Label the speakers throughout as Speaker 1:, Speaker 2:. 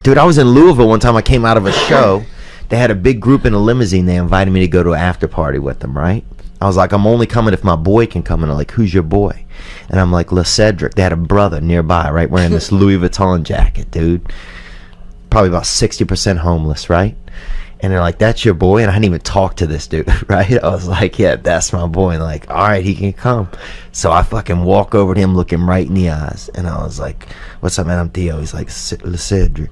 Speaker 1: Dude, I was in Louisville one time. I came out of a show. They had a big group in a limousine. They invited me to go to an after party with them, right? I was like, I'm only coming if my boy can come. And they're like, who's your boy? And I'm like, Le Cedric. They had a brother nearby, right, wearing this Louis Vuitton jacket, dude. Probably about 60% homeless, right? And they're like, that's your boy? And I hadn't even talked to this dude, right? I was like, yeah, that's my boy. And they're like, all right, he can come. So I fucking walk over to him, look him right in the eyes. And I was like, what's up, man? I'm Theo. He's like, Le Cedric.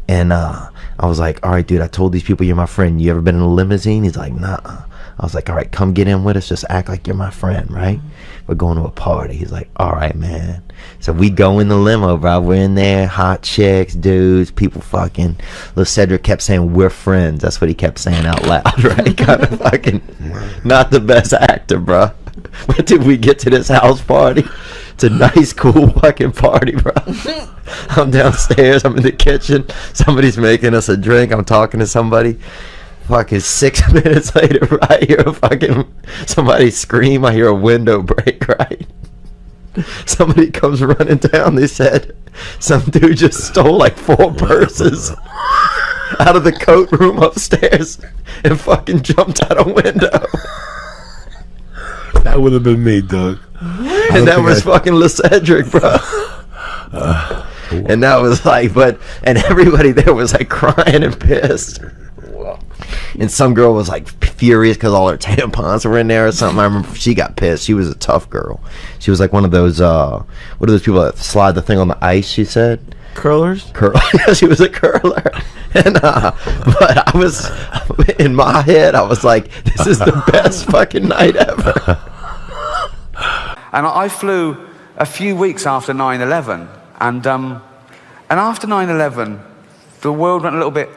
Speaker 1: And I was like, all right, dude, I told these people you're my friend. You ever been in a limousine? He's like, nah. I was like, all right, come get in with us. Just act like you're my friend, right? We're going to a party. He's like, all right, man. So we go in the limo, bro. We're in there, hot chicks, dudes, people fucking. Lil Cedric kept saying, we're friends. That's what he kept saying out loud, right? Kind of fucking not the best actor, bro. But did we get to this house party? It's a nice, cool fucking party, bro. I'm downstairs. I'm in the kitchen. Somebody's making us a drink. I'm talking to somebody. Fucking 6 minutes later, I hear a fucking somebody scream. I hear a window break, right? Somebody comes running down. They said some dude just stole like 4 purses out of the coat room upstairs and fucking jumped out a window.
Speaker 2: That would have been me, Doug.
Speaker 1: And that was fucking Le Cedric, bro. And that was like, and everybody there was like crying and pissed. And some girl was like furious because all her tampons were in there or something. I remember she got pissed. She was a tough girl. She was like one of those, what are those people that slide the thing on the ice, she said?
Speaker 2: Curlers?
Speaker 1: Yeah, she was a curler. And, but I was, in my head, I was like, this is the best fucking night ever.
Speaker 3: And I flew a few weeks after 9/11. And after 9/11, the world went a little bit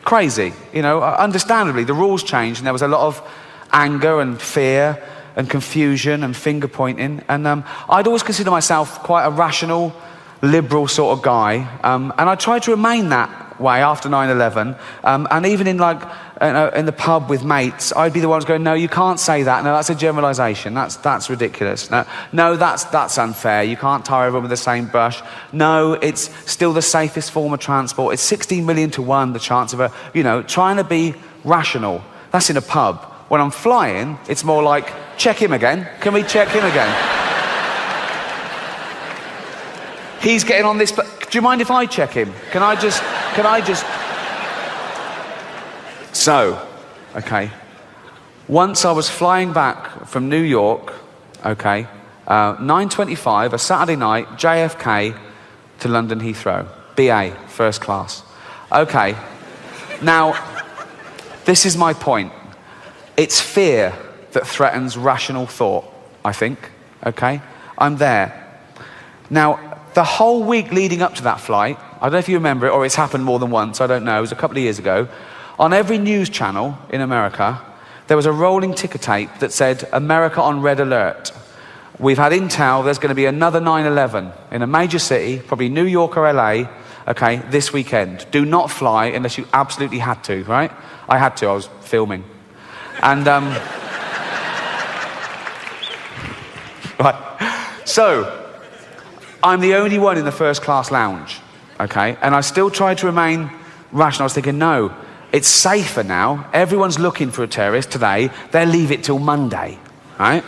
Speaker 3: crazy, you know, understandably. The rules changed and there was a lot of anger and fear and confusion and finger pointing. And I'd always consider myself quite a rational, liberal sort of guy. And I tried to remain that way after 9/11. And even in like, in the pub with mates, I'd be the ones going, no, you can't say that. No, that's a generalisation. That's ridiculous. No, that's unfair. You can't tar everyone with the same brush. No, it's still the safest form of transport. It's 16 million to 1, the chance of trying to be rational. That's in a pub. When I'm flying, it's more like, check him again. Can we check him again? He's getting on this, but do you mind if I check him? Can I just... So, okay, once I was flying back from New York, okay, 9:25, a Saturday night, JFK to London Heathrow, BA, first class. Okay, now, this is my point. It's fear that threatens rational thought, I think, okay? I'm there. Now, the whole week leading up to that flight, I don't know if you remember it, or it's happened more than once, I don't know, it was a couple of years ago, on every news channel in America, there was a rolling ticker tape that said, America on red alert. We've had intel, there's going to be another 9/11 in a major city, probably New York or LA, okay, this weekend. Do not fly unless you absolutely had to, right? I had to, I was filming. And, right, so, I'm the only one in the first class lounge, okay? And I still tried to remain rational. I was thinking, no, it's safer now. Everyone's looking for a terrorist today. They'll leave it till Monday, right?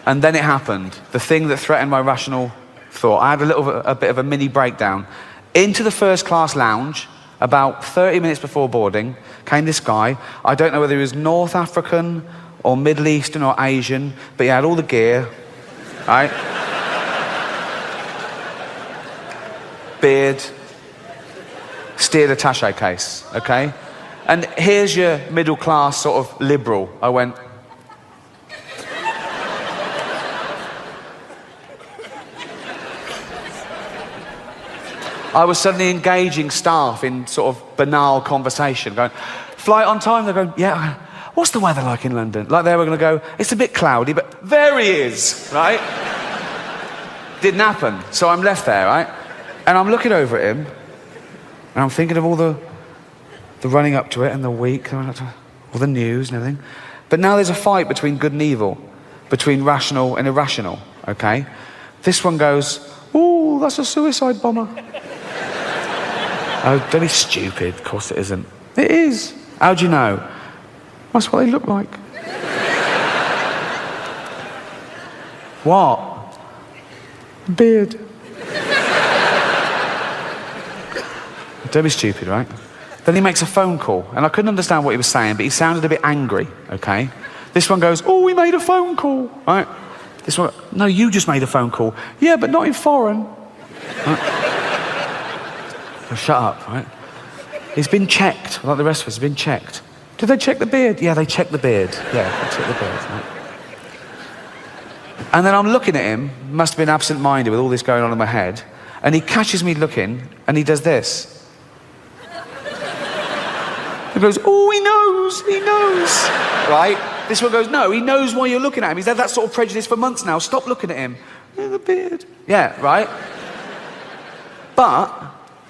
Speaker 3: And then it happened. The thing that threatened my rational thought. I had a bit of a mini breakdown. Into the first class lounge, about 30 minutes before boarding, came this guy. I don't know whether he was North African or Middle Eastern or Asian, but he had all the gear, right? Beard, steered attaché case, okay? And here's your middle class sort of liberal. I went, I was suddenly engaging staff in sort of banal conversation, going, flight on time? They're going, yeah. What's the weather like in London? Like they were going to go, it's a bit cloudy, but there he is, right? Didn't happen. So I'm left there, right? And I'm looking over at him, and I'm thinking of all the running up to it and the week, all the news and everything. But now there's a fight between good and evil, between rational and irrational, okay? This one goes, ooh, that's a suicide bomber. Oh, don't be stupid. Of course it isn't. It is. How do you know? That's what they look like. What? Beard. Don't be stupid, right? Then he makes a phone call, and I couldn't understand what he was saying, but he sounded a bit angry, okay? This one goes, oh, we made a phone call, right? This one, no, you just made a phone call. Yeah, but not in foreign. Right? So shut up, right? He's been checked, like the rest of us, he's been checked. Did they check the beard? Yeah, they checked the beard. Yeah, they checked the beard, right? And then I'm looking at him, must have been absent-minded with all this going on in my head, and he catches me looking, and he does this. He goes, oh, he knows, right? This one goes, no, he knows why you're looking at him. He's had that sort of prejudice for months now. Stop looking at him. Yeah, the beard. Yeah, right? But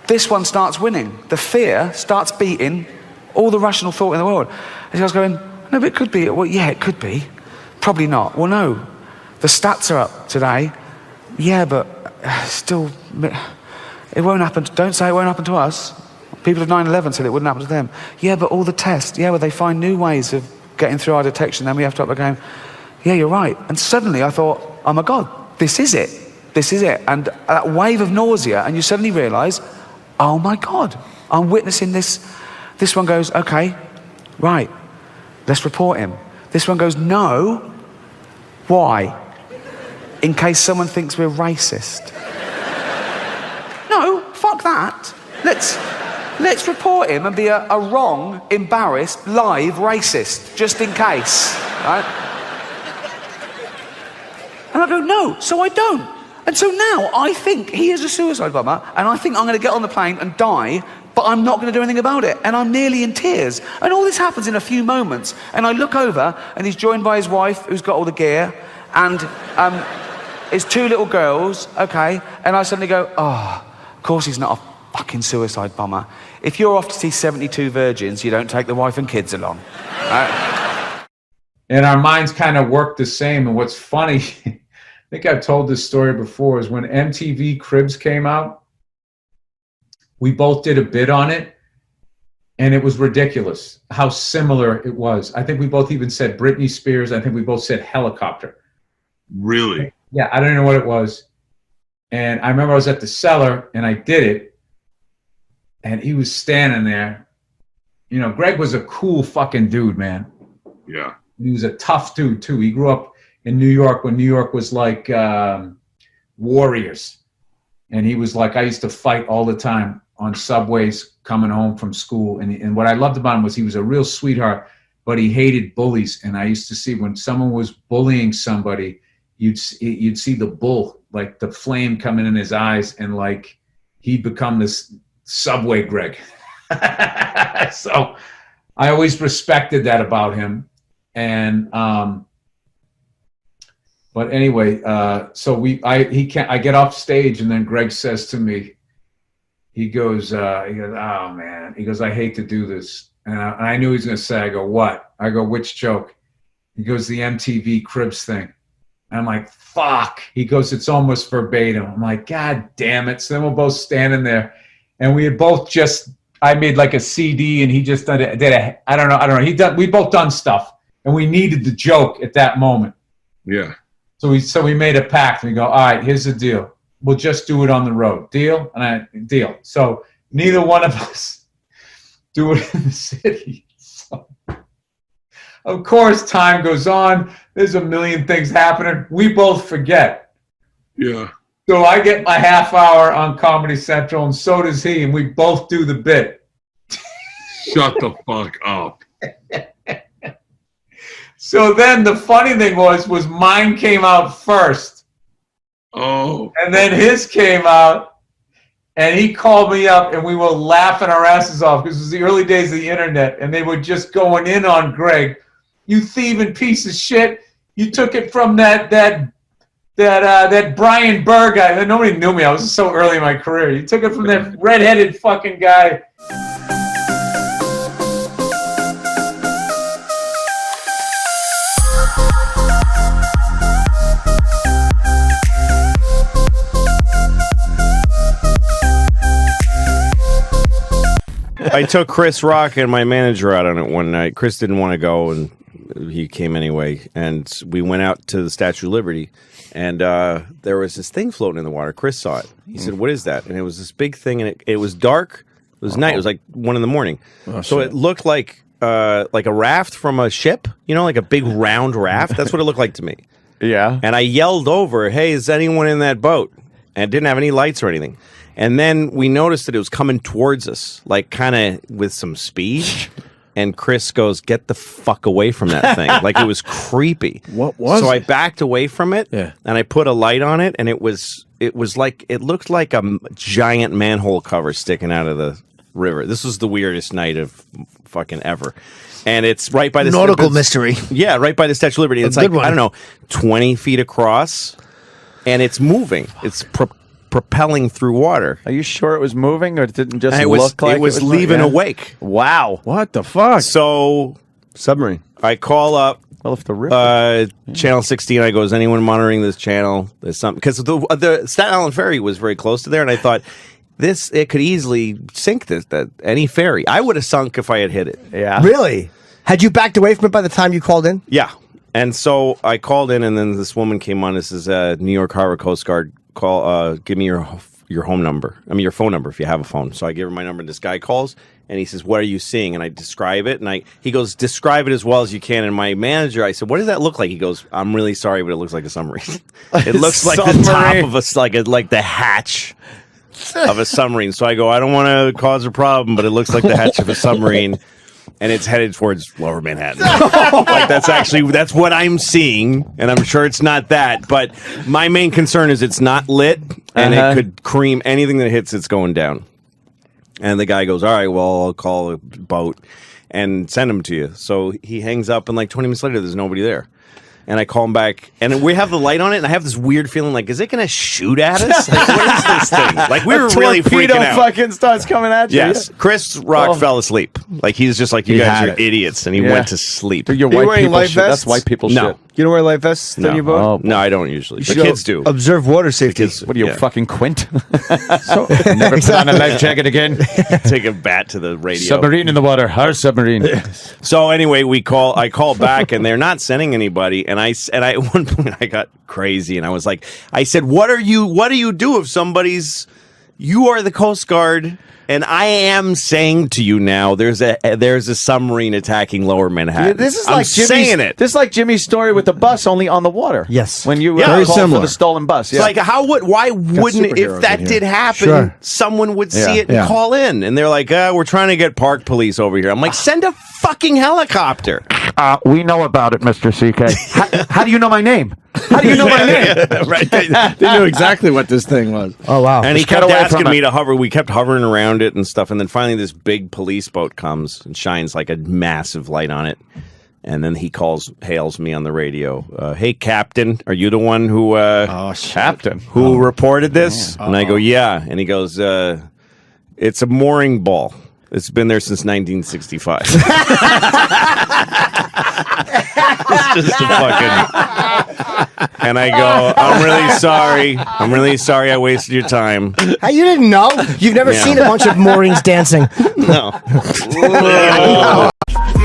Speaker 3: this one starts winning. The fear starts beating all the rational thought in the world. And he was going, no, but it could be. Well, yeah, it could be. Probably not. Well, no. The stats are up today. Yeah, but still, it won't happen. Don't say it won't happen to us. People of 9/11 said it wouldn't happen to them. Yeah, but all the tests. Yeah, well, they find new ways of getting through our detection. Then we have to up again. Yeah, you're right. And suddenly I thought, oh my God, this is it. This is it. And that wave of nausea, and you suddenly realise, oh my God, I'm witnessing this. This one goes, okay, right, let's report him. This one goes, no. Why? In case someone thinks we're racist. No, fuck that. Let's report him and be a wrong, embarrassed, live racist, just in case, right? And I go, no, so I don't. And so now I think he is a suicide bomber, and I think I'm going to get on the plane and die, but I'm not going to do anything about it. And I'm nearly in tears. And all this happens in a few moments. And I look over, and he's joined by his wife, who's got all the gear, and his two little girls, okay? And I suddenly go, oh, of course he's not a fucking suicide bomber. If you're off to see 72 virgins, you don't take the wife and kids along. Right?
Speaker 4: And our minds kind of work the same. And what's funny, I think I've told this story before, is when MTV Cribs came out, we both did a bit on it, and it was ridiculous how similar it was. I think we both even said Britney Spears. I think we both said helicopter.
Speaker 2: Really?
Speaker 4: Yeah, I don't know what it was. And I remember I was at the cellar, and I did it, and he was standing there. You know, Greg was a cool fucking dude, man.
Speaker 2: Yeah.
Speaker 4: He was a tough dude, too. He grew up in New York when New York was like warriors. And he was like, I used to fight all the time on subways coming home from school. And what I loved about him was he was a real sweetheart, but he hated bullies. And I used to see when someone was bullying somebody, you'd see the bull, like the flame coming in his eyes, and like he'd become this subway Greg. So I always respected that about him. And but anyway, so I get off stage, and then Greg says to me, he goes, oh man, he goes, I hate to do this. And I knew he was going to say, I go, what? I go, which joke? He goes, the MTV Cribs thing. And I'm like, fuck. He goes, it's almost verbatim. I'm like, God damn it. So then we're both standing there, and we had both I made like a CD, and he just did a, I don't know. We both done stuff, and we needed the joke at that moment.
Speaker 2: Yeah.
Speaker 4: So we made a pact, and we go, all right, here's the deal. We'll just do it on the road. Deal? Deal. So neither one of us do it in the city. So, of course, time goes on. There's a million things happening. We both forget.
Speaker 2: Yeah.
Speaker 4: So I get my half hour on Comedy Central, and so does he, and we both do the bit.
Speaker 2: Shut the fuck up.
Speaker 4: So then the funny thing was mine came out first.
Speaker 2: Oh.
Speaker 4: And then his came out, and he called me up, and we were laughing our asses off because it was the early days of the internet, and they were just going in on Greg. You thieving piece of shit. You took it from that Brian Burr guy. Nobody knew me. I was so early in my career. You took it from that redheaded fucking guy.
Speaker 5: I took Chris Rock and my manager out on it one night. Chris didn't want to go, and he came anyway. And we went out to the Statue of Liberty, and there was this thing floating in the water. Chris saw it. He said, "What is that?" And it was this big thing, and it was dark. It was night. It was like 1 a.m. So it looked like a raft from a ship. You know, like a big round raft. That's what it looked like to me.
Speaker 6: Yeah.
Speaker 5: And I yelled over, "Hey, is anyone in that boat?" And it didn't have any lights or anything. And then we noticed that it was coming towards us, like kind of with some speed. And Chris goes, "Get the fuck away from that thing." Like it was creepy.
Speaker 7: What was
Speaker 5: So
Speaker 7: it?
Speaker 5: I backed away from it, and I put a light on it, and it looked like a giant manhole cover sticking out of the river. This was the weirdest night of fucking ever. And it's right by the
Speaker 7: nautical mystery.
Speaker 5: Yeah, right by the Statue of Liberty. It's like, I don't know, 20 feet across, and it's moving. It's propelling through water.
Speaker 6: Are you sure it was moving, or it didn't just
Speaker 5: It
Speaker 6: look like
Speaker 5: it was leaving a wake?
Speaker 6: Wow.
Speaker 7: What the fuck?
Speaker 5: So
Speaker 7: Submarine.
Speaker 5: I call up
Speaker 6: Well, if the river.
Speaker 5: Channel 16. I go, "Is anyone monitoring this channel?" There's something, because the Staten Island ferry was very close to there, and I thought it could easily sink any ferry. I would have sunk if I had hit it.
Speaker 6: Yeah.
Speaker 7: Really? Had you backed away from it by the time you called in?
Speaker 5: Yeah. And so I called in, and then this woman came on. This is New York Harbor Coast Guard. Give me your home number. I mean, your phone number if you have a phone. So I give her my number, and this guy calls, and he says, "What are you seeing?" And I describe it, and he goes, "Describe it as well as you can." And my manager, I said, "What does that look like?" He goes, "I'm really sorry, but it looks like a submarine." It looks like the top of like the hatch of a submarine. So I go, "I don't want to cause a problem, but it looks like the hatch of a submarine." And it's headed towards Lower Manhattan. Like that's what I'm seeing, and I'm sure it's not that. But my main concern is it's not lit, and it could cream anything that hits. It's going down. And the guy goes, "All right, well, I'll call a boat and send him to you." So he hangs up, and like 20 minutes later, there's nobody there. And I call him back, and we have the light on it, and I have this weird feeling like, is it going to shoot at us? Like, what is this thing? Like, we were really freaking out.
Speaker 6: Fucking starts coming at you.
Speaker 5: Yes. Chris Rock fell asleep. Like, he's just like, you guys are idiots, and he went to sleep.
Speaker 6: You're
Speaker 7: wearing
Speaker 6: white people
Speaker 7: life
Speaker 6: shit.
Speaker 7: vests?
Speaker 6: That's white people
Speaker 5: No.
Speaker 6: shit.
Speaker 7: You don't wear life vests
Speaker 5: No.
Speaker 7: on your boat?
Speaker 5: No, I don't usually. The
Speaker 7: should
Speaker 5: kids do.
Speaker 7: Observe water safety.
Speaker 6: What are you,
Speaker 5: Yeah.
Speaker 6: fucking Quint? Never put on a life jacket again.
Speaker 5: Take a bat to the radio.
Speaker 6: Submarine in the water. Our submarine.
Speaker 5: So anyway, I call back, and they're not sending anybody. And I at one point I got crazy, and I said, what do you do if you are the Coast Guard, and I am saying to you now, there's a submarine attacking Lower Manhattan.
Speaker 6: This is
Speaker 5: I'm
Speaker 6: like
Speaker 5: saying it.
Speaker 6: This is like Jimmy's story with the bus, only on the water.
Speaker 7: Yes.
Speaker 6: When you
Speaker 5: Yeah, very
Speaker 6: called
Speaker 7: similar.
Speaker 6: for the stolen bus. Yeah.
Speaker 5: It's like, why wouldn't, if
Speaker 6: superheroes
Speaker 5: that
Speaker 6: in here.
Speaker 5: did happen,
Speaker 7: Sure.
Speaker 5: someone would see
Speaker 6: Yeah.
Speaker 5: it and call in? And they're like, we're trying to get park police over here. I'm like, send a fucking helicopter.
Speaker 6: We know about it, Mr. CK. How do you know my name? How do you know my name?
Speaker 7: Right. They knew exactly what this thing was. Oh, wow.
Speaker 5: And he
Speaker 6: Just get
Speaker 5: kept
Speaker 6: away
Speaker 5: asking
Speaker 6: from
Speaker 5: me
Speaker 6: it.
Speaker 5: to hover. We kept hovering around it and stuff. And then finally this big police boat comes and shines like a massive light on it. And then he hails me on the radio. "Hey, Captain, are you the one who
Speaker 6: Captain.
Speaker 5: who reported this?" And I go, "Yeah." And he goes, "It's a mooring ball. It's been there since 1965. It's just a fucking... And I go, I'm really sorry I wasted your time."
Speaker 8: How, you didn't know? You've never seen a bunch of moorings dancing.
Speaker 5: No.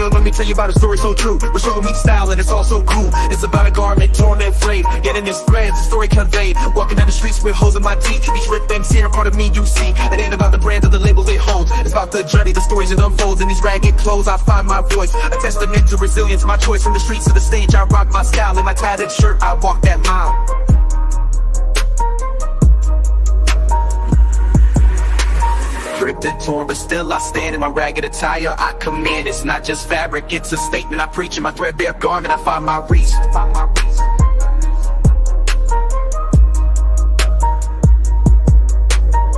Speaker 9: Let me tell you about a story so true. We're showing me style and it's all so cool. It's about a garment torn and frayed, getting his threads, the story conveyed. Walking down the streets with holes in my teeth. Each ripped and tear part of me you see. It ain't about the brand or the label it holds. It's about the journey, the stories it unfolds. In these ragged clothes I find my voice. A testament to resilience, my choice. From the streets to the stage I rock my style. In my tattered shirt I walk that mile. Ripped and torn, but still I stand in my ragged attire. I command, it's not just fabric, it's a statement. I preach in my threadbare garment, I find my reason.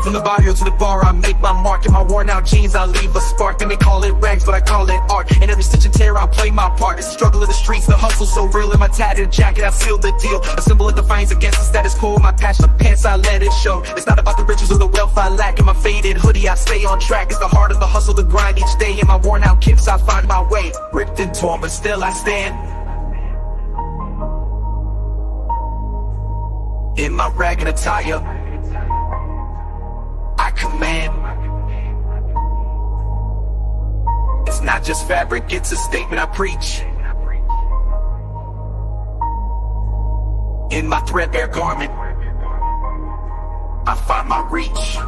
Speaker 9: From the barrio to the bar, I make my mark. In my worn out jeans, I leave a spark. They may call it rags, but I call it art. In every stitch and tear, I play my part. It's the struggle of the streets, the hustle so real. In my tattered jacket, I seal the deal. A symbol of defiance against the status quo. My passion of pants, I let it show. It's not about the riches or the wealth I lack. In my faded hoodie, I stay on track. It's the heart of the hustle, the grind each day. In my worn out kicks, I find my way. Ripped and torn, but still I stand. In my ragged attire, I command. not just fabric, it's a statement I preach. In my threadbare garment, I find my reach.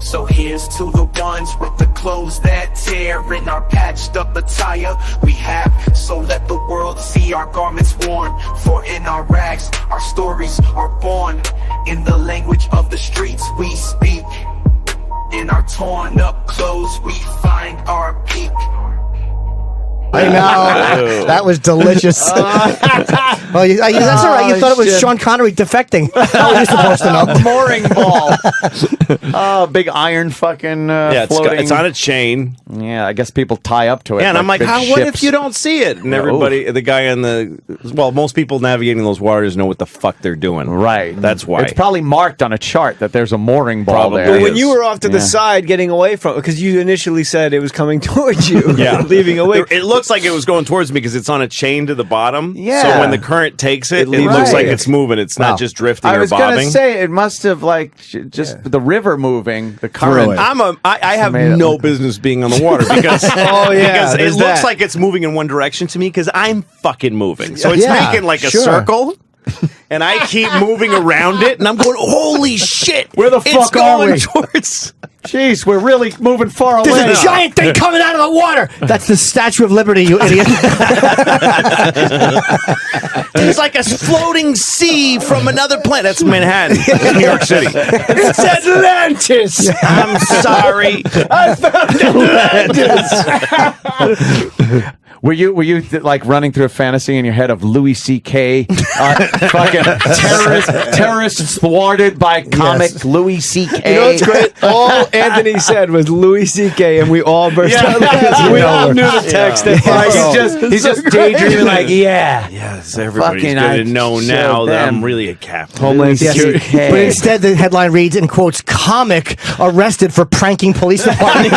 Speaker 9: So here's to the ones with the clothes that tear in our patched up attire we have, so let the world see our garments worn. For in our rags, our stories are born. In the language of the streets we speak. In our torn up clothes we find our peak.
Speaker 8: I know. That was delicious. Well, that's all right. You thought it was Sean Connery defecting. How are you supposed to know?
Speaker 6: Mooring ball. Oh, big iron fucking floating.
Speaker 5: It's on a chain.
Speaker 6: Yeah, I guess people tie up to it.
Speaker 5: Yeah, and I'm like,
Speaker 6: big
Speaker 5: what if
Speaker 6: ships.
Speaker 5: you don't see it? And everybody, the guy in most people navigating those waters know what the fuck they're doing.
Speaker 6: Right.
Speaker 5: That's why.
Speaker 6: It's probably marked on a chart that there's a mooring ball
Speaker 5: Probably
Speaker 6: there.
Speaker 5: is.
Speaker 10: When you were off to the side getting away from, because you initially said it was coming towards you, leaving away.
Speaker 5: It looks like it was going towards me because it's on a chain to the bottom.
Speaker 6: Yeah.
Speaker 5: So when the current takes it, it looks like it's moving. It's not just drifting
Speaker 6: I
Speaker 5: or
Speaker 6: was
Speaker 5: bobbing.
Speaker 6: gonna say it must have just the river moving, the current.
Speaker 5: I have no business being on the water because because it looks
Speaker 10: that.
Speaker 5: like it's moving in one direction to me because I'm fucking moving. So it's making like a
Speaker 8: sure.
Speaker 5: circle. And I keep moving around it, and I'm going, holy shit!
Speaker 6: Where the fuck
Speaker 5: it's going
Speaker 6: are we?
Speaker 5: towards.
Speaker 6: Jeez, we're really moving far away.
Speaker 8: There's a giant thing coming out of the water. That's the Statue of Liberty, you idiot.
Speaker 5: There's like a floating sea from another planet. That's Manhattan. That's New York City.
Speaker 10: It's Atlantis.
Speaker 5: I'm sorry.
Speaker 10: I found Atlantis.
Speaker 6: Were you like running through a fantasy in your head of Louis C.K. Fucking terrorists thwarted by comic Louis C.K.
Speaker 10: You know what's great? All Anthony said was Louis C.K. and we all burst out laughing. We all knew the text. He's just daydreaming like,
Speaker 5: Yes, everybody's going to know now that I'm really a captain.
Speaker 10: Homeland
Speaker 8: Yes,
Speaker 10: Security.
Speaker 8: but instead the headline reads, in quotes, comic arrested for pranking police department.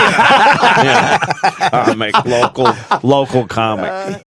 Speaker 5: I'm a local comic.